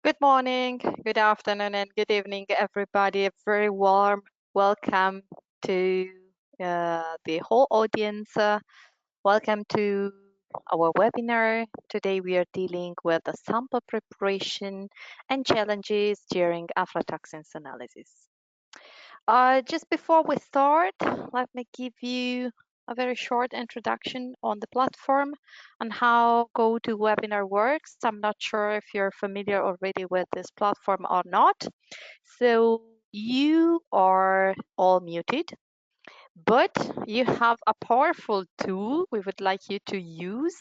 Good morning, good afternoon, and good evening, everybody. A very warm welcome to the whole audience. Welcome to our webinar. Today we are dealing with the sample preparation and challenges during aflatoxins analysis. Just before we start, let me give you a very short introduction on the platform and how GoToWebinar works. I'm not sure if you're familiar already with this platform or not. So you are all muted, but you have a powerful tool we would like you to use.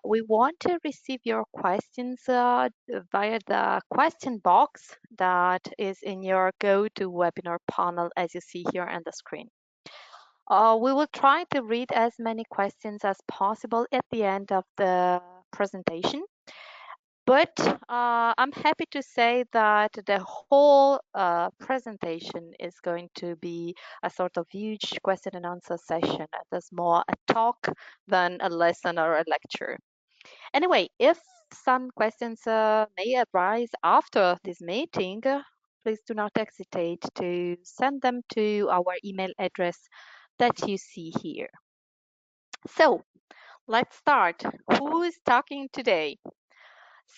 We want to receive your questions via the question box that is in your GoToWebinar panel, as you see here on the screen. We will try to read as many questions as possible at the end of the presentation. But I'm happy to say that the whole presentation is going to be a sort of huge question and answer session. It is more a talk than a lesson or a lecture. Anyway, if some questions may arise after this meeting, please do not hesitate to send them to our email address that you see here. So let's start. Who is talking today?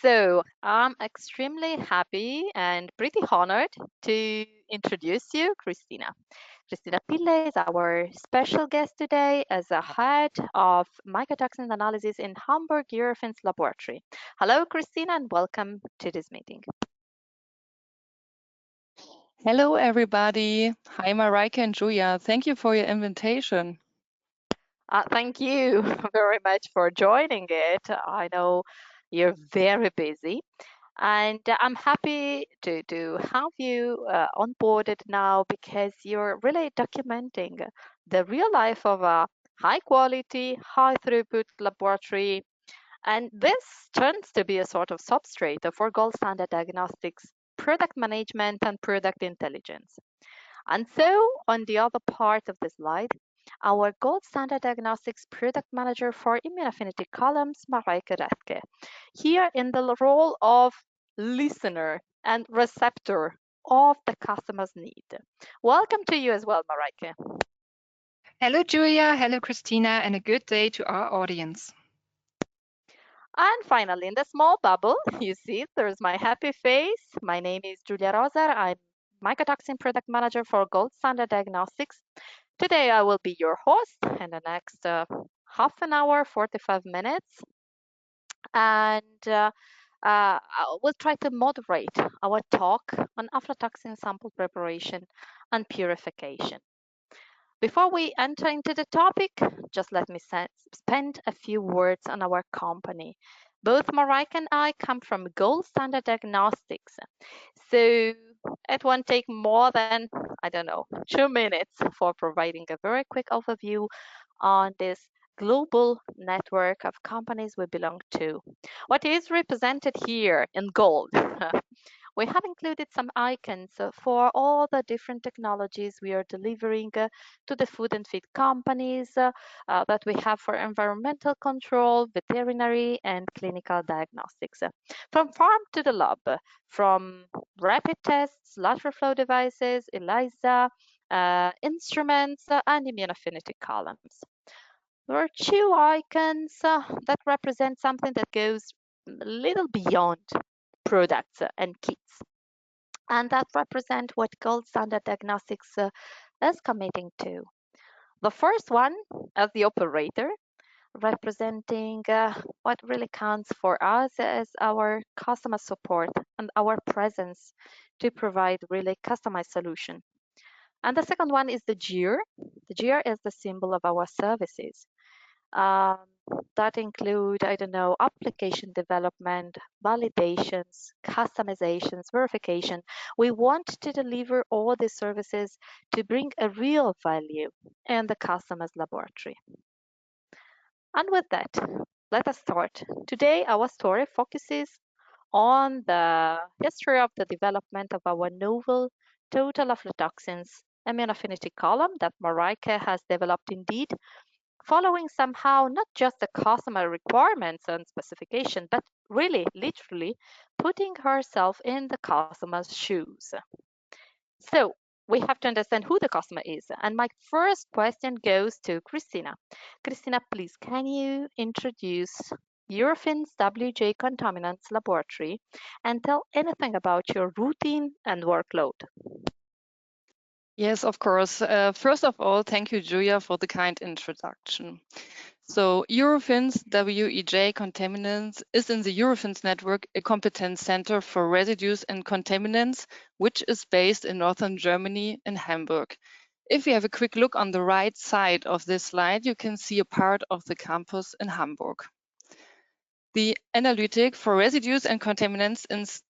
So I'm extremely happy and pretty honored to introduce you, Christina. Christina Pille is our special guest today as a head of Mycotoxin analysis in Hamburg Eurofins laboratory. Hello, Christina, and welcome to this meeting. Hello, everybody. Hi, Mareike and Julia. Thank you for your invitation. Thank you very much for joining it. I know you're very busy. And I'm happy to have you onboarded now because you're really documenting the real life of a high quality, high throughput laboratory. And this turns to be a sort of substrate for gold standard diagnostics, product management, and product intelligence. And so on the other part of the slide, our gold standard diagnostics product manager for immunoaffinity columns, Mareike Rathke, here in the role of listener and receptor of the customer's need. Welcome to you as well, Mareike. Hello, Julia. Hello, Christina, and a good day to our audience. And finally, in the small bubble, you see there's my happy face. My name is Julia Roser. I'm Mycotoxin product manager for Gold Standard Diagnostics. Today I will be your host in the next half an hour, 45 minutes. And I will try to moderate our talk on aflatoxin sample preparation and purification. Before we enter into the topic, just let me spend a few words on our company. Both Mareike and I come from Gold Standard Diagnostics. So it won't take more than, 2 minutes for providing a very quick overview on this global network of companies we belong to. What is represented here in gold? We have included some icons for all the different technologies we are delivering to the food and feed companies that we have for environmental control, veterinary, and clinical diagnostics. From farm to the lab, from rapid tests, lateral flow devices, ELISA, instruments, and immunoaffinity columns. There are two icons that represent something that goes a little beyond products and kits. And that represent what Gold Standard Diagnostics is committing to. The first one as the operator, representing what really counts for us as our customer support and our presence to provide really customized solution. And the second one is the GEAR. The GEAR is the symbol of our services. That include, application development, validations, customizations, verification. We want to deliver all these services to bring a real value in the customer's laboratory. And with that, let us start. Today, our story focuses on the history of the development of our novel total aflatoxins immunoaffinity column that Mareike has developed indeed, following somehow not just the customer requirements and specification, but really, literally, putting herself in the customer's shoes. So we have to understand who the customer is. And my first question goes to Christina. Christina, please, can you introduce Eurofins WEJ Contaminants Laboratory and tell anything about your routine and workload? Yes, of course. First of all, thank you, Julia, for the kind introduction. So Eurofins WEJ Contaminants is in the Eurofins network a competence center for residues and contaminants, which is based in northern Germany in Hamburg. If you have a quick look on the right side of this slide, you can see a part of the campus in Hamburg. The analytic for residues and contaminants is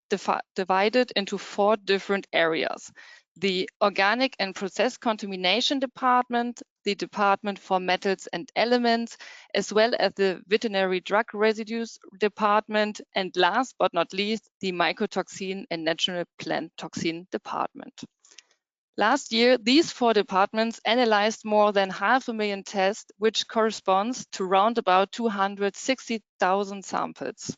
divided into 4 different areas. The Organic and Process Contamination Department, the Department for Metals and Elements, as well as the Veterinary Drug Residues Department, and last but not least, the Mycotoxin and Natural Plant Toxin Department. Last year, these 4 departments analyzed more than 500,000 tests, which corresponds to round about 260,000 samples.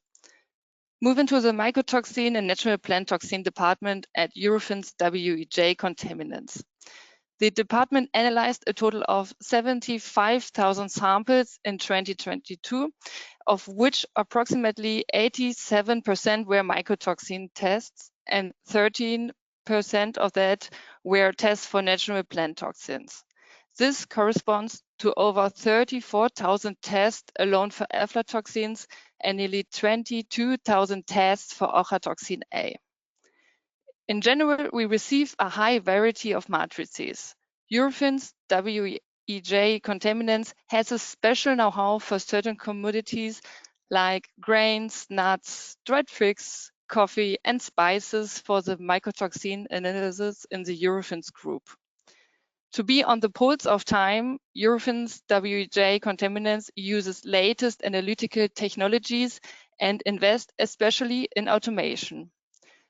Moving to the Mycotoxin and Natural Plant Toxin Department at Eurofins WEJ Contaminants. The department analyzed a total of 75,000 samples in 2022, of which approximately 87% were mycotoxin tests and 13% of that were tests for natural plant toxins. This corresponds to over 34,000 tests alone for aflatoxins and nearly 22,000 tests for Aflatoxin A. In general, we receive a high variety of matrices. Eurofins WEJ Contaminants has a special know-how for certain commodities like grains, nuts, dried figs, coffee, and spices for the mycotoxin analysis in the Eurofins group. To be on the pulse of time, Eurofins WEJ Contaminants uses latest analytical technologies and invest especially in automation.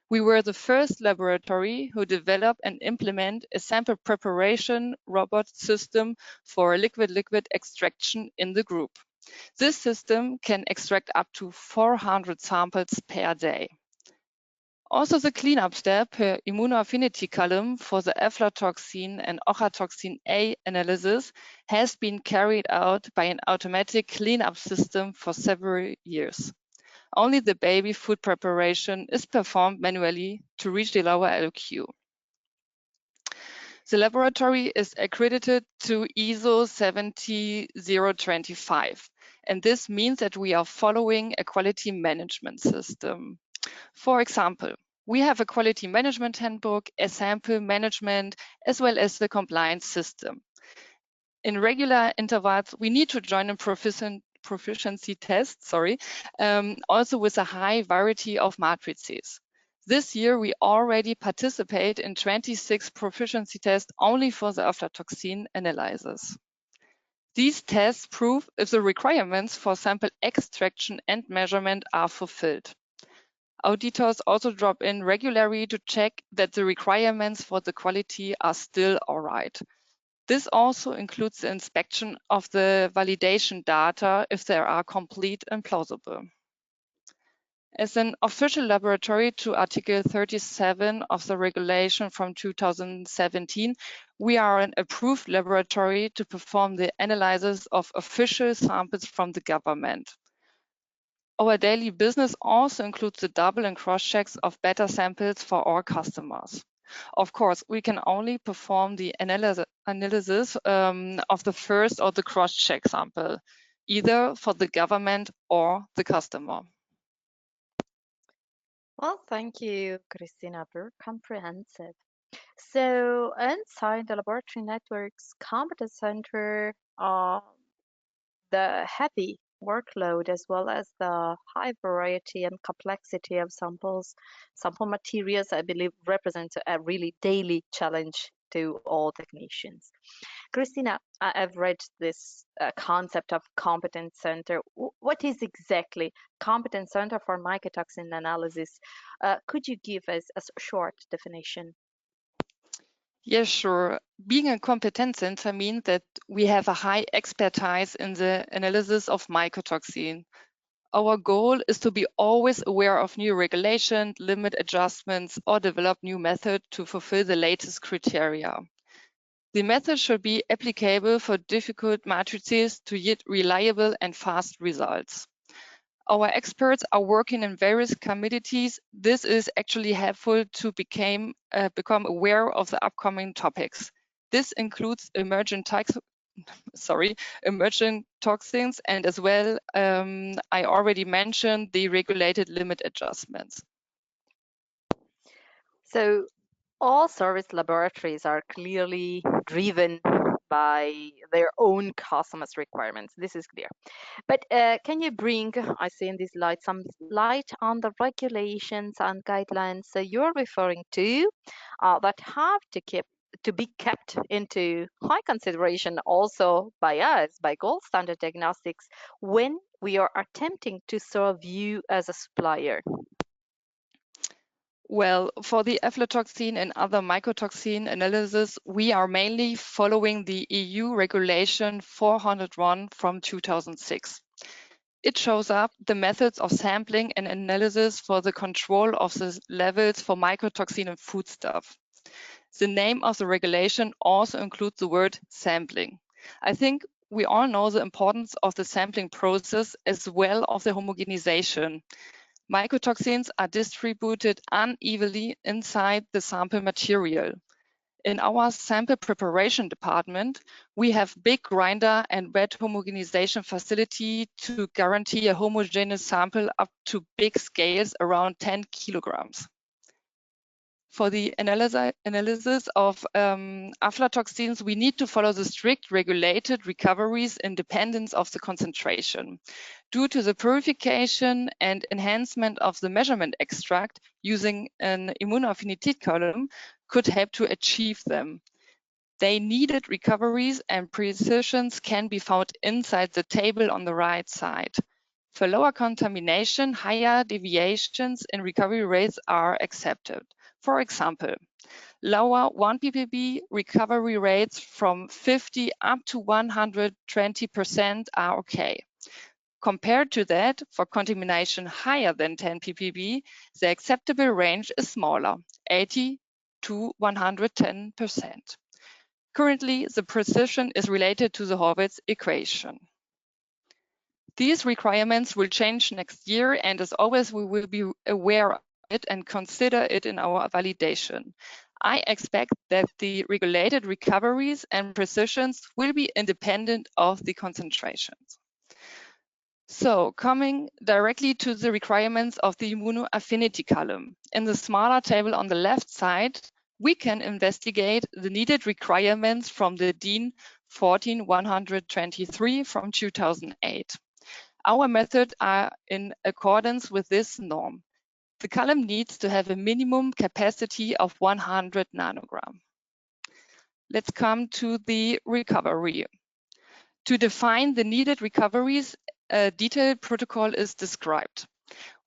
We were the first laboratory who developed and implement a sample preparation robot system for liquid-liquid extraction in the group. This system can extract up to 400 samples per day. Also, the cleanup step per immunoaffinity column for the aflatoxin and Aflatoxin A analysis has been carried out by an automatic cleanup system for several years. Only the baby food preparation is performed manually to reach the lower LQ. The laboratory is accredited to ISO 70025, and this means that we are following a quality management system. For example, we have a quality management handbook, a sample management, as well as the compliance system. In regular intervals, we need to join a proficiency test, also with a high variety of matrices. This year, we already participate in 26 proficiency tests only for the aflatoxin analysis. These tests prove if the requirements for sample extraction and measurement are fulfilled. Auditors also drop in regularly to check that the requirements for the quality are still all right. This also includes the inspection of the validation data if they are complete and plausible. As an official laboratory to Article 37 of the regulation from 2017, we are an approved laboratory to perform the analysis of official samples from the government. Our daily business also includes the double and cross checks of beta samples for our customers. Of course, we can only perform the analysis of the first or the cross-check sample, either for the government or the customer. Well, thank you, Christina. Very comprehensive. So inside the laboratory network's competence center, the heavy workload as well as the high variety and complexity of sample materials, I believe, represents a really daily challenge to all technicians. Christina, I've read this concept of competence center. What is exactly competence center for mycotoxin analysis? Could you give us a short definition? Yes, sure. Being a competence center means that we have a high expertise in the analysis of mycotoxin. Our goal is to be always aware of new regulations, limit adjustments, or develop new methods to fulfill the latest criteria. The method should be applicable for difficult matrices to yield reliable and fast results. Our experts are working in various committees. This is actually helpful to become aware of the upcoming topics. This includes emerging toxins, and as well, I already mentioned the regulated limit adjustments. So all service laboratories are clearly driven by their own customers' requirements. This is clear. But can you bring, I see in this slide, some light on the regulations and guidelines you're referring to that have to be kept into high consideration also by us, by Gold Standard Diagnostics, when we are attempting to serve you as a supplier? Well, for the aflatoxin and other mycotoxin analysis, we are mainly following the EU regulation 401 from 2006. It shows up the methods of sampling and analysis for the control of the levels for mycotoxin in foodstuff. The name of the regulation also includes the word sampling. I think we all know the importance of the sampling process as well as the homogenization. Mycotoxins are distributed unevenly inside the sample material. In our sample preparation department, we have big grinder and wet homogenization facility to guarantee a homogeneous sample up to big scales around 10 kilograms. For the analysis of aflatoxins, we need to follow the strict regulated recoveries independent of the concentration. Due to the purification and enhancement of the measurement extract, using an immunoaffinity column could help to achieve them. They needed recoveries and precisions can be found inside the table on the right side. For lower contamination, higher deviations in recovery rates are accepted. For example, lower 1 ppb recovery rates from 50 up to 120% are okay. Compared to that, for contamination higher than 10 ppb, the acceptable range is smaller, 80 to 110%. Currently, the precision is related to the Horvitz equation. These requirements will change next year, and as always, we will be aware of it and consider it in our validation. I expect that the regulated recoveries and precisions will be independent of the concentrations. So, coming directly to the requirements of the immunoaffinity column. In the smaller table on the left side, we can investigate the needed requirements from the DIN 14123 from 2008. Our methods are in accordance with this norm. The column needs to have a minimum capacity of 100 nanogram. Let's come to the recovery. To define the needed recoveries, a detailed protocol is described.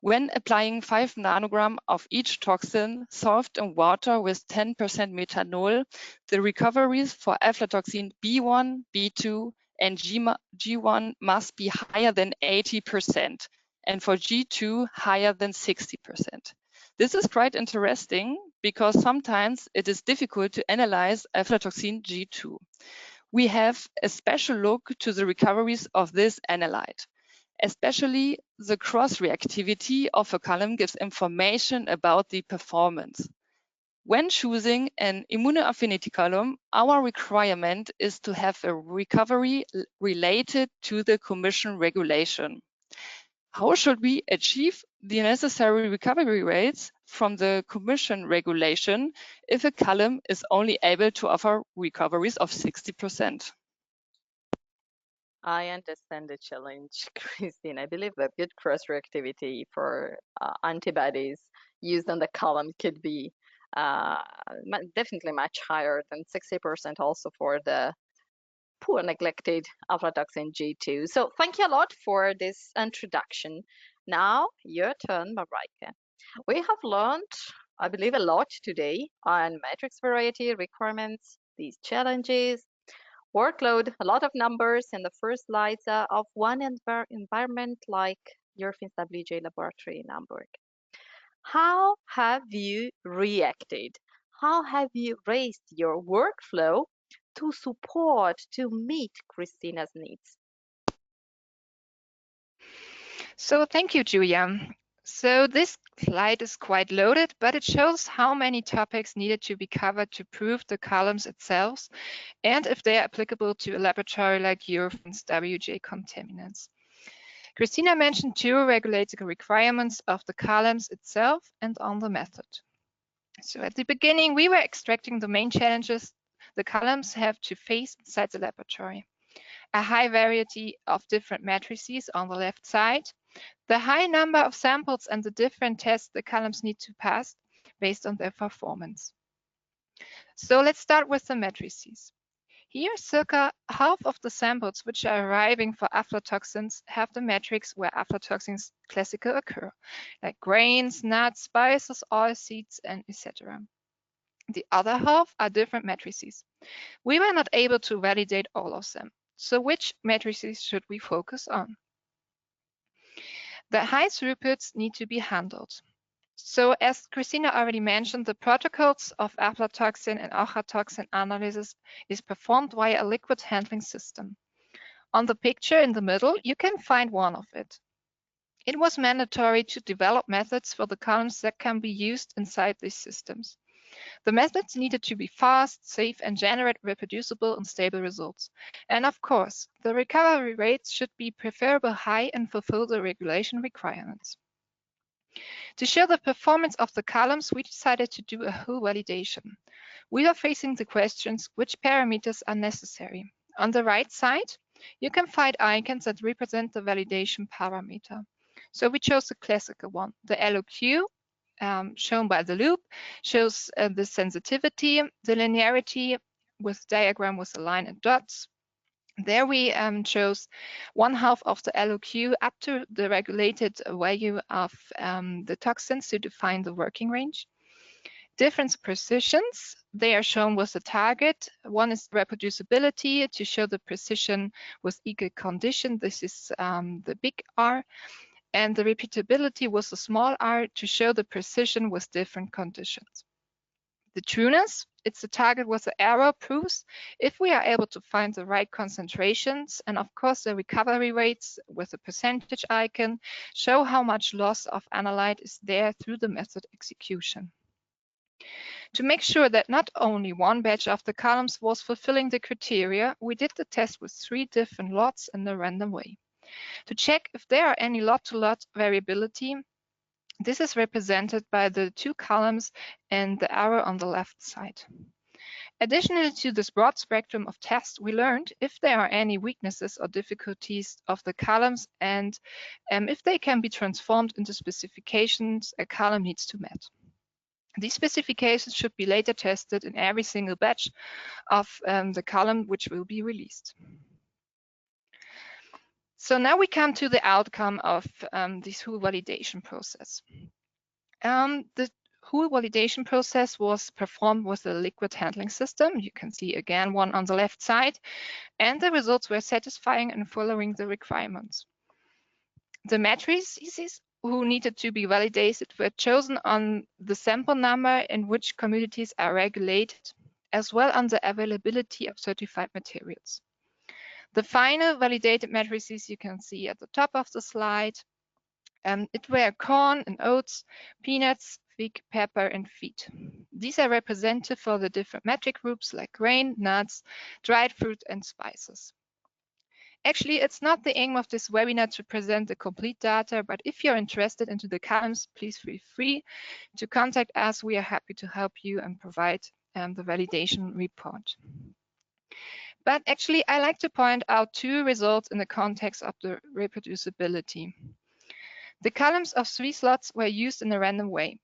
When applying 5 nanogram of each toxin solved in water with 10% methanol, the recoveries for aflatoxin B1, B2, and G1 must be higher than 80%, and for G2 higher than 60%. This is quite interesting because sometimes it is difficult to analyze aflatoxin G2. We have a special look to the recoveries of this analyte. Especially the cross-reactivity of a column gives information about the performance. When choosing an immunoaffinity column, our requirement is to have a recovery related to the Commission regulation. How should we achieve the necessary recovery rates from the Commission regulation if a column is only able to offer recoveries of 60%? I understand the challenge, Christine. I believe that good cross-reactivity for antibodies used on the column could be definitely much higher than 60% also for the poor neglected aflatoxin G2. So thank you a lot for this introduction. Now your turn, Marike. We have learned, I believe, a lot today on matrix variety requirements, these challenges, workload, a lot of numbers in the first slides of one environment like Eurofins WEJ laboratory in Hamburg. How have you reacted? How have you raised your workflow to support, to meet Christina's needs? So thank you, Julia. So this slide is quite loaded, but it shows how many topics needed to be covered to prove the columns itself and if they are applicable to a laboratory like Eurofins WEJ Contaminants. Christina mentioned two regulatory requirements of the columns itself and on the method. So at the beginning, we were extracting the main challenges the columns have to face inside the laboratory. A high variety of different matrices on the left side, the high number of samples and the different tests the columns need to pass based on their performance. So let's start with the matrices. Here, circa half of the samples which are arriving for aflatoxins have the matrix where aflatoxins classically occur, like grains, nuts, spices, oilseeds, and etc. The other half are different matrices. We were not able to validate all of them. So which matrices should we focus on? The high throughputs need to be handled. So as Christina already mentioned, the protocols of aflatoxin and Mycotoxin analysis is performed via a liquid handling system. On the picture in the middle, you can find one of it. It was mandatory to develop methods for the columns that can be used inside these systems. The methods needed to be fast, safe, and generate reproducible and stable results. And of course, the recovery rates should be preferably high and fulfill the regulation requirements. To show the performance of the columns, we decided to do a whole validation. We are facing the questions which parameters are necessary. On the right side, you can find icons that represent the validation parameter. So we chose the classical one, the LOQ, shown by the loop, shows the sensitivity, the linearity with diagram with the line and dots. There we chose 1/2 of the LOQ up to the regulated value of the toxins to define the working range. Different precisions, they are shown with the target. One is reproducibility to show the precision with equal condition. This is the big R. And the repeatability with the small r to show the precision with different conditions. The trueness, it's the target with the arrow proofs if we are able to find the right concentrations, and of course the recovery rates with the percentage icon show how much loss of analyte is there through the method execution. To make sure that not only one batch of the columns was fulfilling the criteria, we did the test with 3 different lots in a random way. To check if there are any lot-to-lot variability, this is represented by the 2 columns and the arrow on the left side. Additionally to this broad spectrum of tests, we learned if there are any weaknesses or difficulties of the columns and if they can be transformed into specifications a column needs to meet. These specifications should be later tested in every single batch of the column which will be released. So now we come to the outcome of this whole validation process. The whole validation process was performed with a liquid handling system. You can see again one on the left side, and the results were satisfying and following the requirements. The matrices who needed to be validated were chosen on the sample number in which communities are regulated, as well on the availability of certified materials. The final validated matrices you can see at the top of the slide. It were corn and oats, peanuts, fig, pepper, and feed. These are representative for the different metric groups like grain, nuts, dried fruit, and spices. Actually, it's not the aim of this webinar to present the complete data, but if you're interested into the columns, please feel free to contact us. We are happy to help you and provide the validation report. But actually, I like to point out 2 results in the context of the reproducibility. The columns of 3 slots were used in a random way.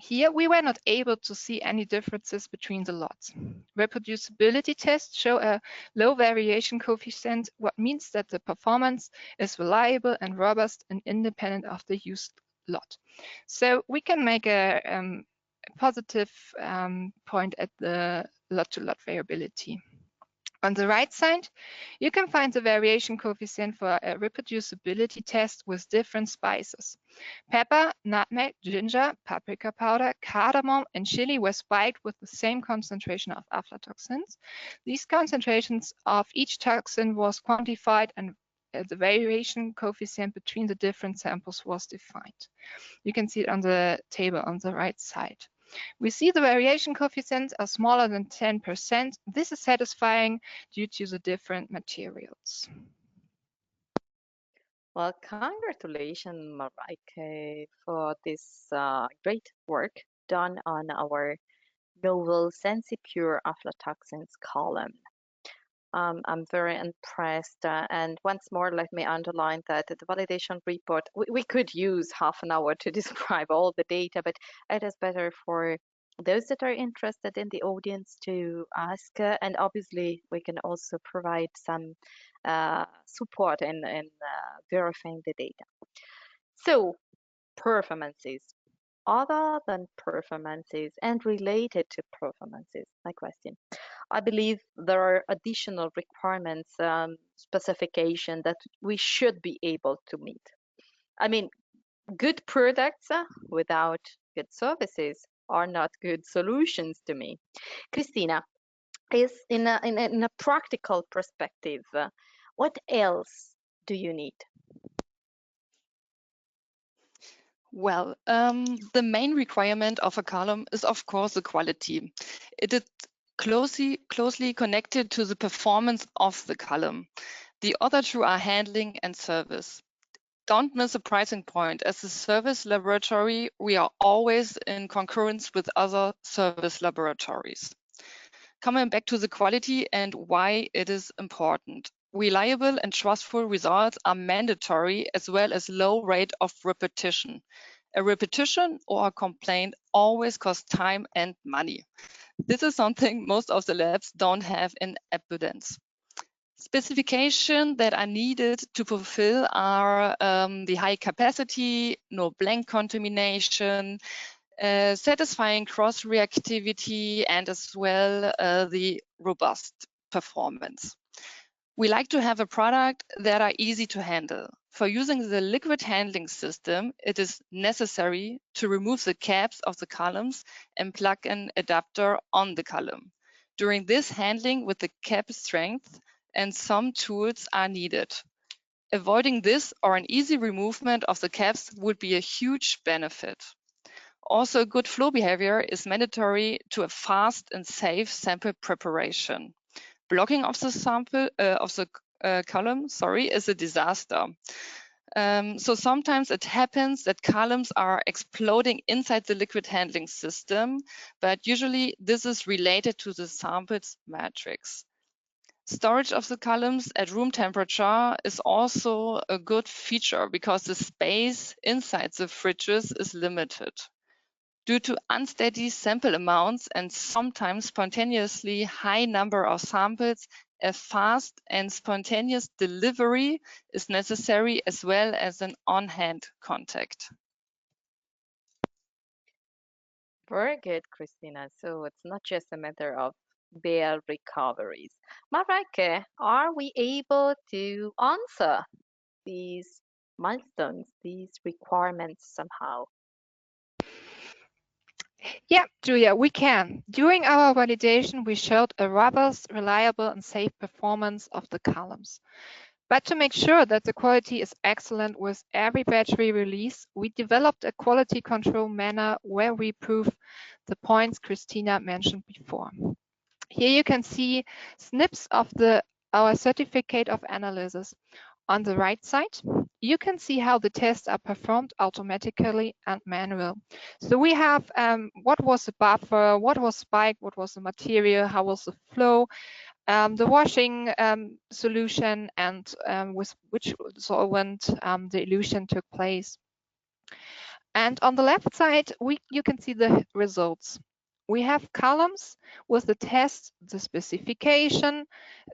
Here, we were not able to see any differences between the lots. Reproducibility tests show a low variation coefficient, what means that the performance is reliable and robust and independent of the used lot. So we can make a positive point at the lot-to-lot variability. On the right side, you can find the variation coefficient for a reproducibility test with different spices. Pepper, nutmeg, ginger, paprika powder, cardamom, and chili were spiked with the same concentration of aflatoxins. These concentrations of each toxin was quantified, and the variation coefficient between the different samples was defined. You can see it on the table on the right side. We see the variation coefficients are smaller than 10%. This is satisfying due to the different materials. Well, congratulations, Mareike, for this great work done on our novel SensiPure aflatoxins column. I'm very impressed. And once more, let me underline that the validation report, we could use half an hour to describe all the data, but it is better for those that are interested in the audience to ask. And obviously, we can also provide some support in verifying the data. So, performances. Other than performances and related to performances, my question. I believe there are additional requirements, specification that we should be able to meet. I mean, good products without good services are not good solutions to me. Christina, is in a practical perspective, what else do you need? Well, the main requirement of a column is, of course, the quality. It is closely connected to the performance of the column. The other two are handling and service. Don't miss a pricing point. As a service laboratory, we are always in concurrence with other service laboratories. Coming back to the quality and why it is important. Reliable and trustful results are mandatory, as well as low rate of repetition. A repetition or a complaint always costs time and money. This is something most of the labs don't have in abundance. Specifications that are needed to fulfill are the high capacity, no blank contamination, satisfying cross-reactivity, and as well the robust performance. We like to have a product that are easy to handle. For using the liquid handling system, it is necessary to remove the caps of the columns and plug an adapter on the column. During this handling with the cap strength, and some tools are needed. Avoiding this or an easy removal of the caps would be a huge benefit. Also, good flow behavior is mandatory to a fast and safe sample preparation. Blocking of the sample column, is a disaster. So sometimes it happens that columns are exploding inside the liquid handling system, but usually this is related to the sample's matrix. Storage of the columns at room temperature is also a good feature because the space inside the fridges is limited. Due to unsteady sample amounts and sometimes spontaneously high number of samples, a fast and spontaneous delivery is necessary, as well as an on-hand contact. Very good, Christina. So it's not just a matter of bare recoveries. Mareike, are we able to answer these milestones, these requirements somehow? Yeah, Julia, we can. During our validation, we showed a robust, reliable, and safe performance of the columns. But to make sure that the quality is excellent with every batch we release, we developed a quality control manner where we prove the points Christina mentioned before. Here you can see snips of our certificate of analysis. On the right side, you can see how the tests are performed automatically and manual. So we have what was the buffer, what was spiked, what was the material, how was the flow, the washing solution, and with which solvent the elution took place. And on the left side, you can see the results. We have columns with the test, the specification,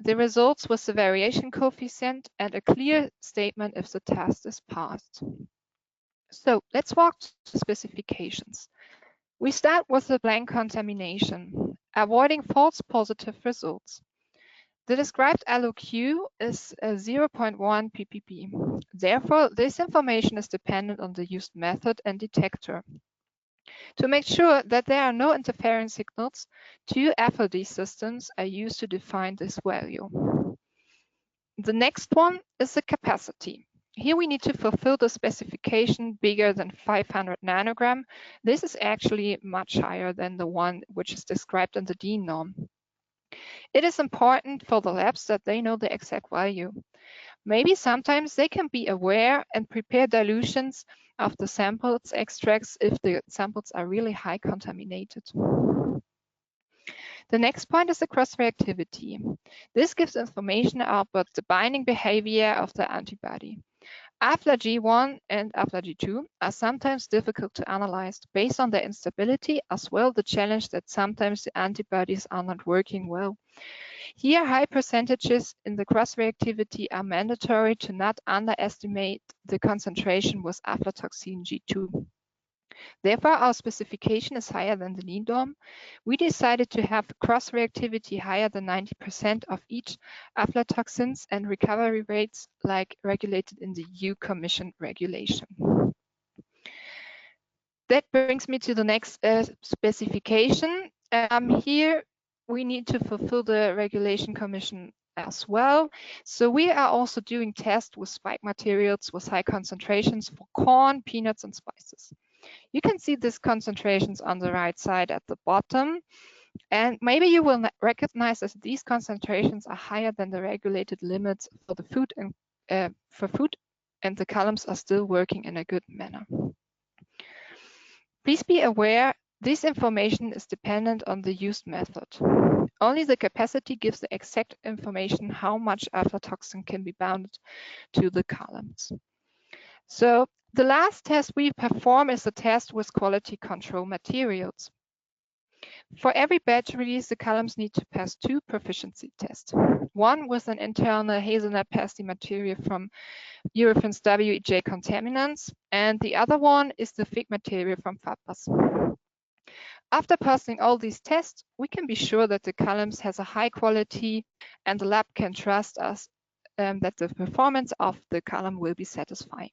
the results with the variation coefficient, and a clear statement if the test is passed. So let's walk to the specifications. We start with the blank contamination, avoiding false positive results. The described LOQ is 0.1 ppb. Therefore, this information is dependent on the used method and detector. To make sure that there are no interference signals, two FLD systems are used to define this value. The next one is the capacity. Here we need to fulfill the specification bigger than 500 nanogram. This is actually much higher than the one which is described in the DIN norm. It is important for the labs that they know the exact value. Maybe sometimes they can be aware and prepare dilutions of the samples extracts if the samples are really high contaminated. The next point is the cross-reactivity. This gives information about the binding behavior of the antibody. Afla-G1 and Afla-G2 are sometimes difficult to analyze based on their instability, as well the challenge that sometimes the antibodies are not working well. Here, high percentages in the cross-reactivity are mandatory to not underestimate the concentration with aflatoxin G2. Therefore, our specification is higher than the DIN norm. We decided to have cross-reactivity higher than 90% of each aflatoxins and recovery rates like regulated in the EU Commission regulation. That brings me to the next specification. Here, we need to fulfill the regulation commission as well. So we are also doing tests with spike materials with high concentrations for corn, peanuts, and spices. You can see these concentrations on the right side at the bottom. And maybe you will recognize that these concentrations are higher than the regulated limits for the food and the columns are still working in a good manner. Please be aware this information is dependent on the used method. Only the capacity gives the exact information how much aflatoxin can be bound to the columns. So the last test we perform is a test with quality control materials. For every batch release, the columns need to pass two proficiency tests. One with an internal hazelnut pasty material from Eurofins WEJ Contaminants, and the other one is the fig material from Fabras. After passing all these tests, we can be sure that the columns has a high quality and the lab can trust us that the performance of the column will be satisfying.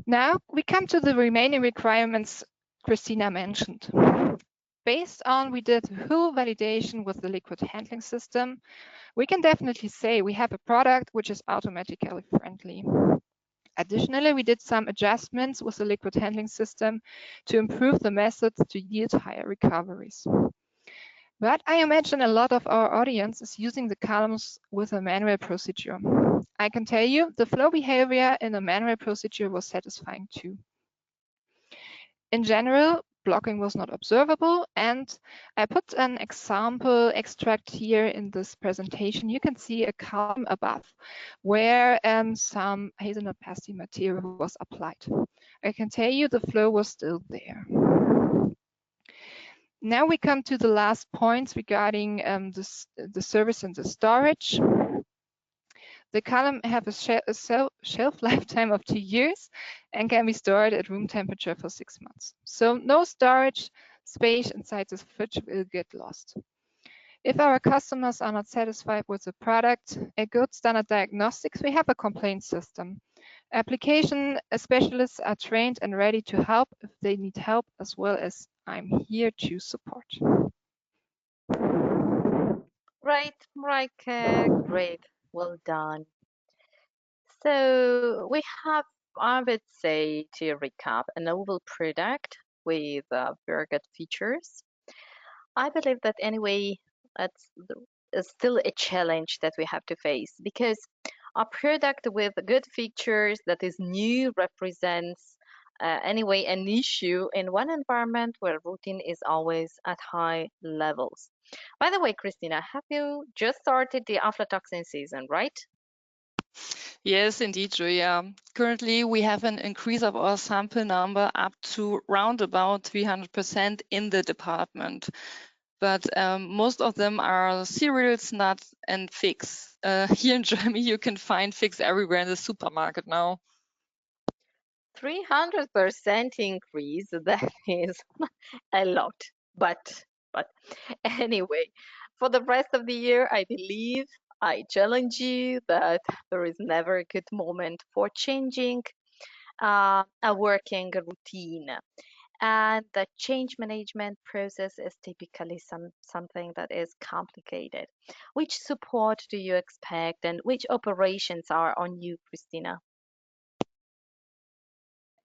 Now we come to the remaining requirements Christina mentioned. Based on we did full validation with the liquid handling system, we can definitely say we have a product which is automatically friendly. Additionally, we did some adjustments with the liquid handling system to improve the methods to yield higher recoveries. But I imagine a lot of our audience is using the columns with a manual procedure. I can tell you the flow behavior in a manual procedure was satisfying too. In general, blocking was not observable, and I put an example extract here in this presentation. You can see a column above where some hazelnut pasty material was applied. I can tell you the flow was still there. Now we come to the last points regarding the service and the storage. The column have a shelf lifetime of 2 years and can be stored at room temperature for 6 months. So no storage space inside the fridge will get lost. If our customers are not satisfied with the product, at good Standard Diagnostics, we have a complaint system. Application specialists are trained and ready to help if they need help, as well as I'm here to support. Right, Mareike, great, well done. So we have, I would say, to recap, a novel product with very good features. I believe that anyway, it's still a challenge that we have to face because a product with good features that is new represents anyway an issue in one environment where routine is always at high levels. By the way, Christina, have you just started the aflatoxin season, right? Yes, indeed, Julia. Currently, we have an increase of our sample number up to round about 300% in the department. But most of them are cereals, nuts, and figs. Here in Germany, you can find figs everywhere in the supermarket now. 300% increase, that is a lot. But But anyway, for the rest of the year, I believe I challenge you that there is never a good moment for changing a working routine. And the change management process is typically something that is complicated. Which support do you expect and which operations are on you, Christina?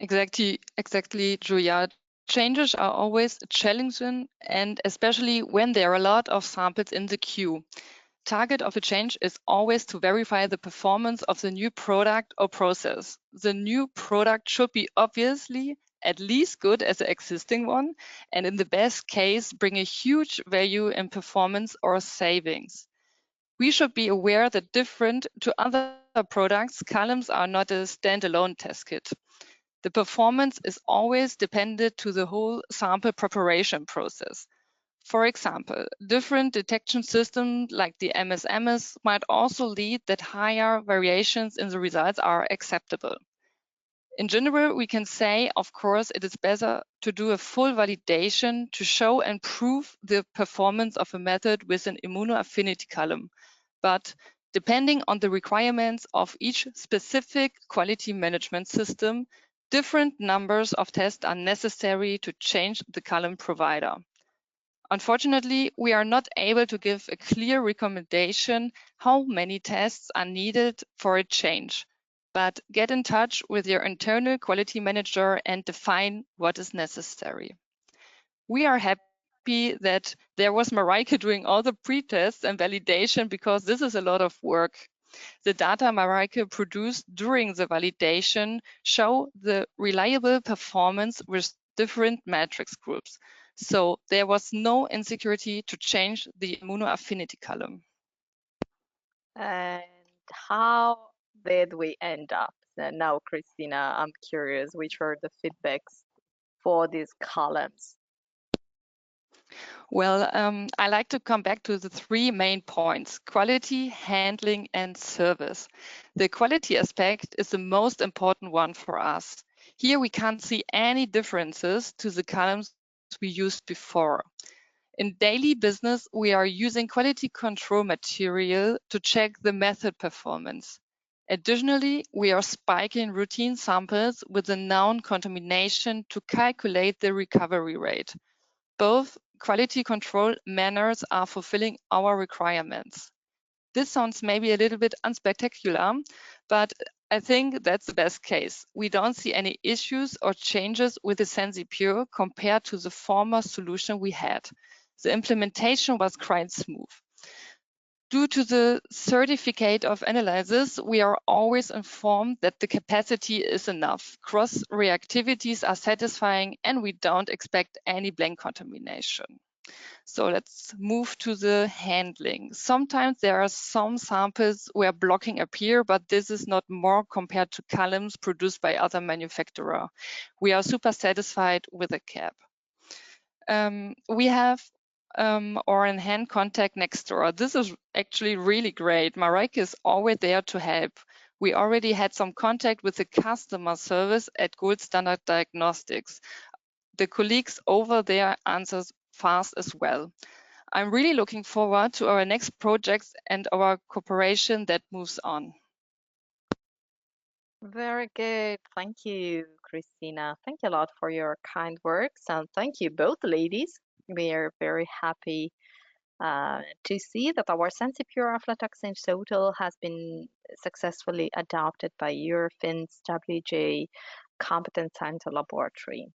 Exactly, Julia. Changes are always challenging, and especially when there are a lot of samples in the queue. Target of a change is always to verify the performance of the new product or process. The new product should be obviously at least good as the existing one, and in the best case, bring a huge value in performance or savings. We should be aware that different to other products, columns are not a standalone test kit. The performance is always dependent to the whole sample preparation process. For example, different detection systems like the MSMS might also lead that higher variations in the results are acceptable. In general, we can say, of course, it is better to do a full validation to show and prove the performance of a method with an immunoaffinity column. But depending on the requirements of each specific quality management system, different numbers of tests are necessary to change the column provider. Unfortunately, we are not able to give a clear recommendation how many tests are needed for a change, but get in touch with your internal quality manager and define what is necessary. We are happy that there was Mareike doing all the pre-tests and validation because this is a lot of work. The data Mareike produced during the validation show the reliable performance with different matrix groups. So there was no insecurity to change the immunoaffinity column. And how did we end up? Now, Christina, I'm curious, which were the feedbacks for these columns? Well, I like to come back to the three main points: quality, handling, and service. The quality aspect is the most important one for us. Here we can't see any differences to the columns we used before. In daily business, we are using quality control material to check the method performance. Additionally, we are spiking routine samples with a known contamination to calculate the recovery rate. Both quality control manners are fulfilling our requirements. This sounds maybe a little bit unspectacular, but I think that's the best case. We don't see any issues or changes with the SensiPure compared to the former solution we had. The implementation was quite smooth. Due to the certificate of analysis, we are always informed that the capacity is enough. Cross-reactivities are satisfying and we don't expect any blank contamination. So let's move to the handling. Sometimes there are some samples where blocking appear, but this is not more compared to columns produced by other manufacturer. We are super satisfied with the cap. We have or in hand contact next door. This is actually really great. Mareike is always there to help. We already had some contact with the customer service at Gold Standard Diagnostics. The colleagues over there answer fast as well. I'm really looking forward to our next projects and our cooperation that moves on. Very good. Thank you, Christina. Thank you a lot for your kind words. And thank you, both ladies. We are very happy to see that our SensiPure Aflatoxin total has been successfully adopted by Eurofins WEJ Contaminants Laboratory.